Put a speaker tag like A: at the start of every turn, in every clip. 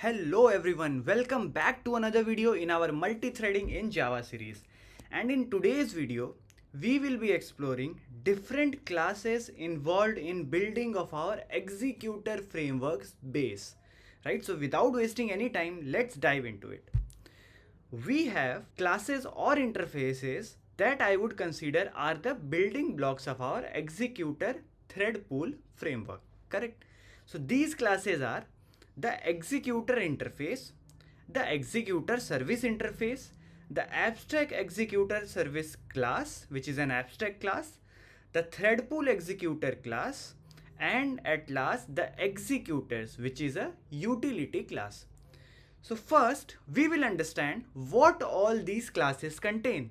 A: Hello everyone, welcome back to another video in our multi-threading in Java series. And in today's video, we will be exploring different classes involved in building of our executor framework's base. Right, so without wasting any time, let's dive into it. We have classes or interfaces that I would consider are the building blocks of our executor thread pool framework, correct? So these classes are the executor interface, the executor service interface, the abstract executor service class, which is an abstract class, the thread pool executor class, and at last the executors, which is a utility class. So first we will understand what all these classes contain,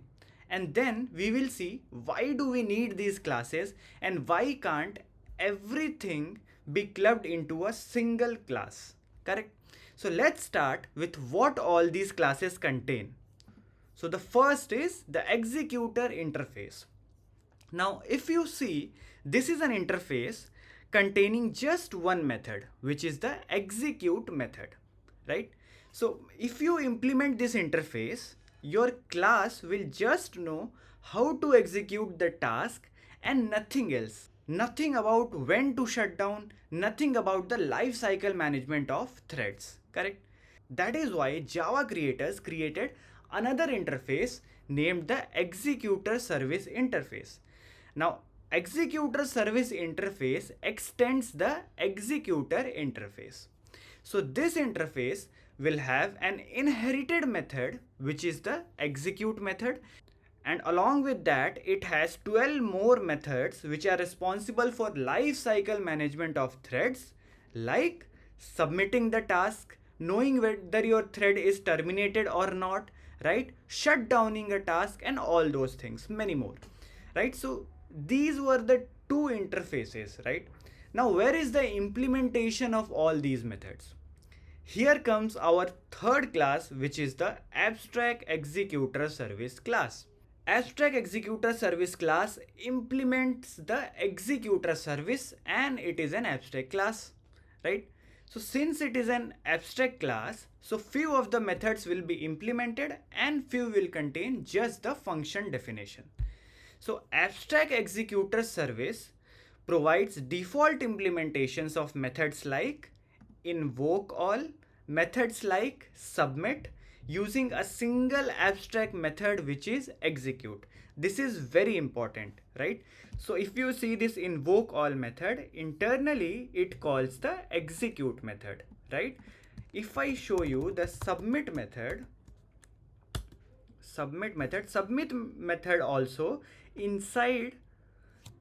A: and then we will see why do we need these classes and why can't everything be clubbed into a single class, correct? So let's start with what all these classes contain. So the first is the executor interface. Now if you see, this is an interface containing just one method, which is the execute method, right? So if you implement this interface, your class will just know how to execute the task and nothing else. Nothing about when to shut down, nothing about the life cycle management of threads, correct? That is why Java creators created another interface named the Executor Service interface. Now, Executor Service interface extends the executor interface. So this interface will have an inherited method, which is the execute method, and along with that it has 12 more methods which are responsible for life cycle management of threads, like submitting the task, knowing whether your thread is terminated or not, right, shut downing a task, and all those things, many more, right? So these were the two interfaces, right? Now where is the implementation of all these methods? Here comes our third class, which is the abstract executor service class. Abstract executor service class implements the executor service and it is an abstract class, right? So since it is an abstract class, so few of the methods will be implemented and few will contain just the function definition. So abstract executor service provides default implementations of methods like invoke all, methods like submit, using a single abstract method which is execute. This is very important, right? So if you see this invoke all method, internally it calls the execute method, right? If I show you the submit method also inside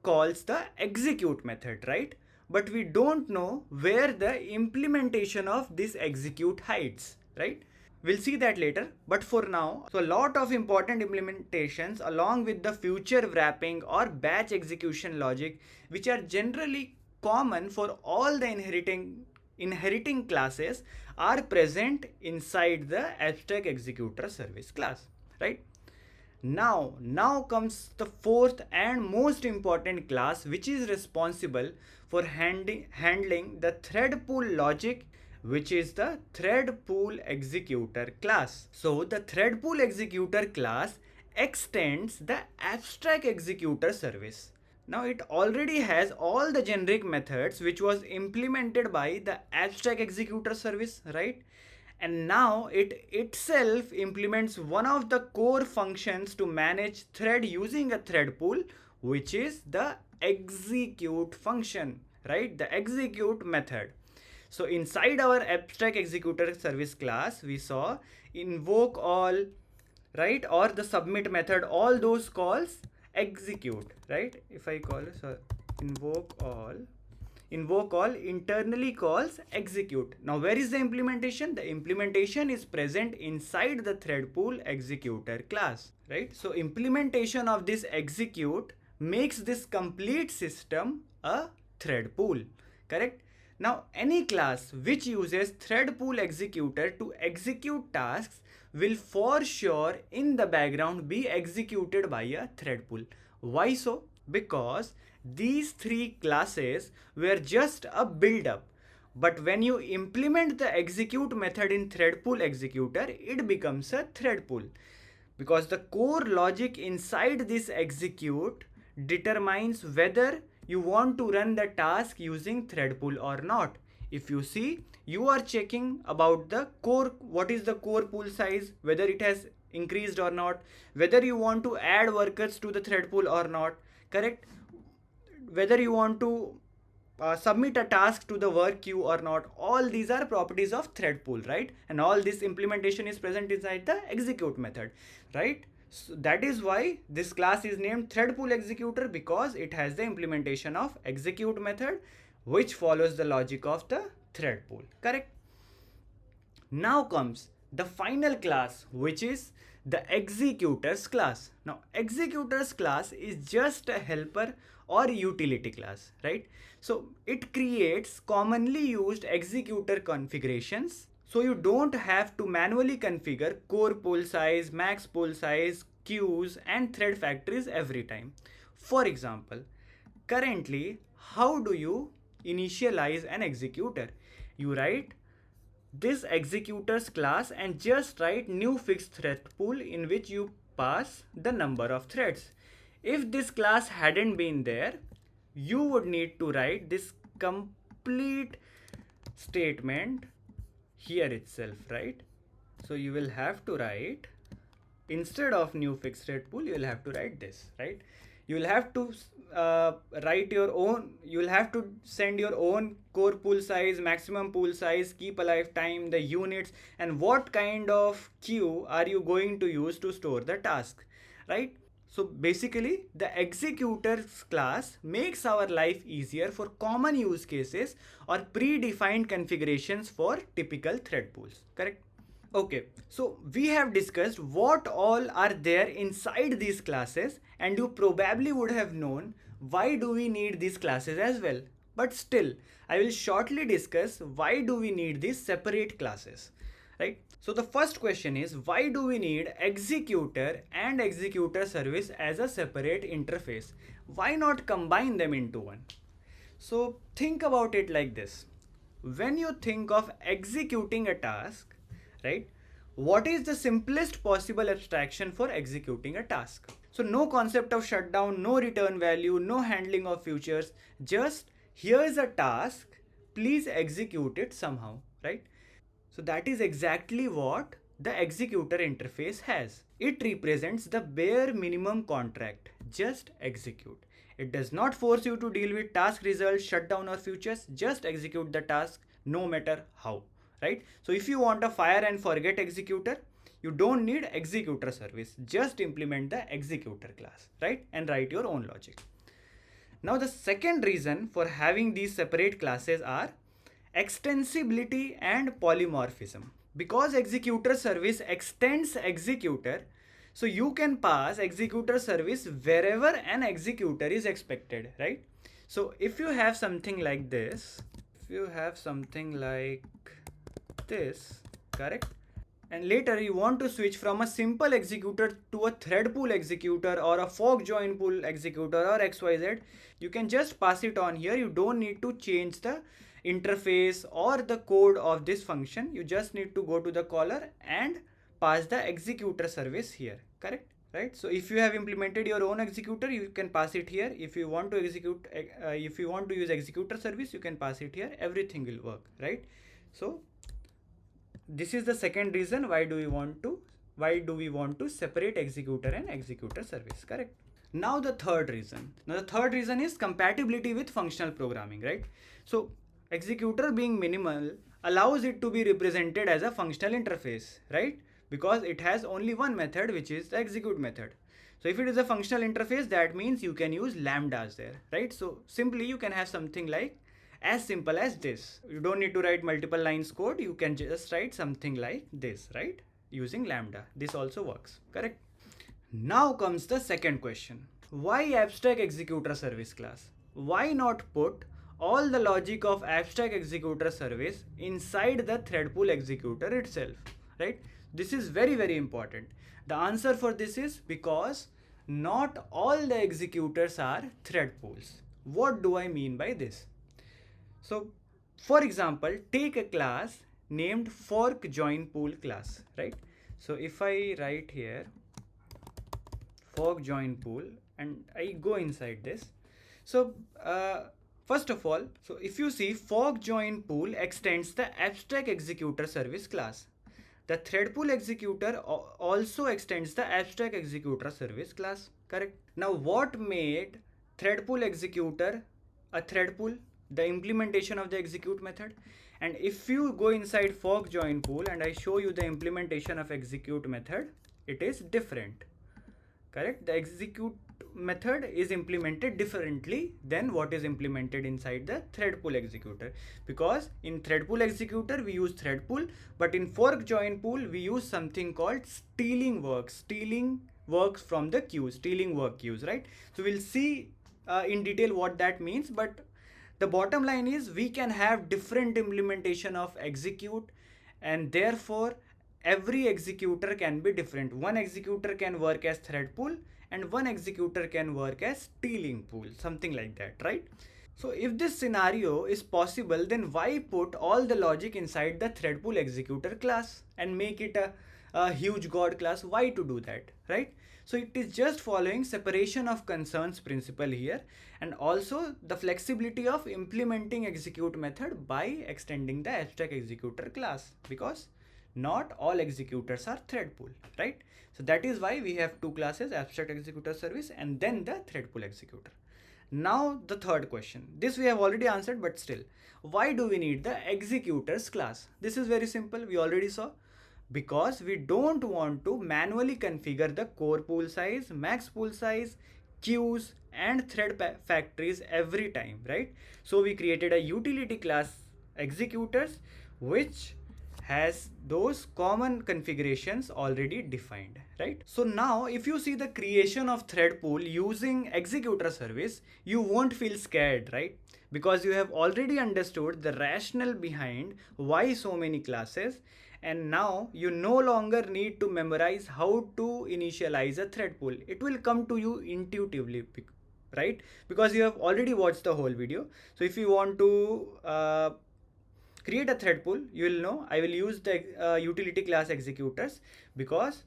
A: calls the execute method, right? But we don't know where the implementation of this execute hides, right? We'll see that later, but for now, so a lot of important implementations along with the future wrapping or batch execution logic, which are generally common for all the inheriting classes, are present inside the abstract executor service class, right? Now comes the fourth and most important class, which is responsible for handling the thread pool logic, which is the thread pool executor class. So the thread pool executor class extends the abstract executor service. Now it already has all the generic methods which was implemented by the abstract executor service, right? And now it itself implements one of the core functions to manage thread using a thread pool, which is the execute function, right? The execute method. So inside our abstract executor service class, we saw invoke all, right? Or the submit method, all those calls execute, right? If I call invoke all internally calls execute. Now where is the implementation? The implementation is present inside the thread pool executor class, right? So implementation of this execute makes this complete system a thread pool, correct? Now any class which uses thread pool executor to execute tasks will for sure in the background be executed by a thread pool. Why so? Because these three classes were just a build up. But when you implement the execute method in ThreadPoolExecutor, it becomes a thread pool, because the core logic inside this execute determines whether you want to run the task using thread pool or not. If you see, you are checking about the core, what is the core pool size, whether it has increased or not, whether you want to add workers to the thread pool or not, correct, whether you want to submit a task to the work queue or not. All these are properties of thread pool, right? And all this implementation is present inside the execute method, right? So that is why this class is named ThreadPoolExecutor, because it has the implementation of execute method which follows the logic of the thread pool, correct? Now comes the final class, which is the executors class. Now executors class is just a helper or utility class, right? So it creates commonly used executor configurations, so you don't have to manually configure core pool size, max pool size, queues and thread factories every time. For example, currently, how do you initialize an executor? You write this executors class and just write new fixed thread pool in which you pass the number of threads. If this class hadn't been there, you would need to write this complete statement here itself, right? So you will have to write, instead of new fixed thread pool, you will have to write this, right? You will have to write your own, you will have to send your own core pool size, maximum pool size, keep alive time, the units, and what kind of queue are you going to use to store the task, right? So basically, the executors class makes our life easier for common use cases or predefined configurations for typical thread pools, correct? Okay, so we have discussed what all are there inside these classes, and you probably would have known why do we need these classes as well. But still, I will shortly discuss why do we need these separate classes, right? So the first question is, why do we need executor and executor service as a separate interface? Why not combine them into one? So think about it like this. When you think of executing a task, right, what is the simplest possible abstraction for executing a task? So no concept of shutdown, no return value, no handling of futures, just here's a task, please execute it somehow, right? So that is exactly what the executor interface has. It represents the bare minimum contract, just execute. It does not force you to deal with task results, shutdown or futures, just execute the task no matter how, right? So if you want a fire and forget executor, you don't need executor service, just implement the executor class, right? And write your own logic. Now the second reason for having these separate classes are extensibility and polymorphism. Because executor service extends executor, so you can pass executor service wherever an executor is expected, right? So if you have something like this, correct? And later you want to switch from a simple executor to a thread pool executor or a fork join pool executor or XYZ, you can just pass it on here. You don't need to change the interface or the code of this function. You just need to go to the caller and pass the executor service here, correct? Right? So if you have implemented your own executor, you can pass it here. If you want to execute, if you want to use executor service, you can pass it here. Everything will work, right? So this is the second reason why do we want to separate executor and executor service, correct? Now the third reason is compatibility with functional programming, right? So executor being minimal allows it to be represented as a functional interface, right? Because it has only one method, which is the execute method. So if it is a functional interface, that means you can use lambdas there, right? So simply you can have something like as simple as this. You don't need to write multiple lines code. You can just write something like this, right? Using lambda. This also works, correct? Now comes the second question. Why AbstractExecutorService class? Why not put all the logic of AbstractExecutorService inside the ThreadPoolExecutor itself, right? This is very, very important. The answer for this is because not all the executors are thread pools. What do I mean by this? So For example, take a class named fork join pool class, right? So if I write here fork join pool and I go inside this, so first of all, so if you see, fork join pool extends the abstract executor service class. The threadpool executor also extends the abstract executor service class, correct? Now what made threadpool executor a threadpool? The implementation of the execute method. And if you go inside fork join pool and I show you the implementation of execute method, it is different, correct? The execute method is implemented differently than what is implemented inside the threadpool executor, because in threadpool executor we use threadpool, but in fork join pool we use something called stealing works from the queues, stealing work queues, right? So we'll see in detail what that means, but the bottom line is we can have different implementation of execute, and therefore every executor can be different. One executor can work as thread pool and one executor can work as stealing pool, something like that, right? So if this scenario is possible, then why put all the logic inside the threadpool executor class and make it a huge god class? Why to do that, right? So it is just following separation of concerns principle here, and also the flexibility of implementing execute method by extending the abstract executor class, because not all executors are thread pool, right? So that is why we have two classes, abstract executor service and then the thread pool executor. Now the third question, this we have already answered, but still, why do we need the executors class? This is very simple, we already saw. Because we don't want to manually configure the core pool size, max pool size, queues and thread factories every time, right? So we created a utility class executors which has those common configurations already defined, right? So now if you see the creation of thread pool using executor service, you won't feel scared, right? Because you have already understood the rationale behind why so many classes, and now you no longer need to memorize how to initialize a thread pool. It will come to you intuitively, right? Because you have already watched the whole video. So if you want to create a thread pool, you will know I will use the utility class executors, because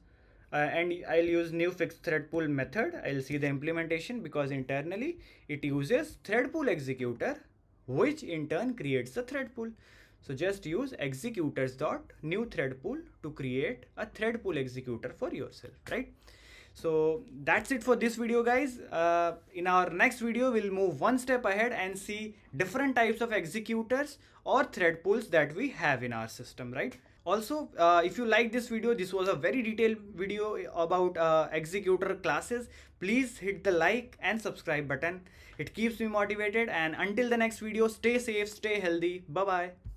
A: and I'll use new fixed thread pool method. I'll see the implementation because internally it uses thread pool executor, which in turn creates the thread pool. So just use executors dot new thread pool to create a thread pool executor for yourself, right? So that's it for this video, guys. In our next video, we'll move one step ahead and see different types of executors or thread pools that we have in our system, right? Also, if you like this video, this was a very detailed video about executor classes. Please hit the like and subscribe button. It keeps me motivated. And until the next video, stay safe, stay healthy. Bye-bye.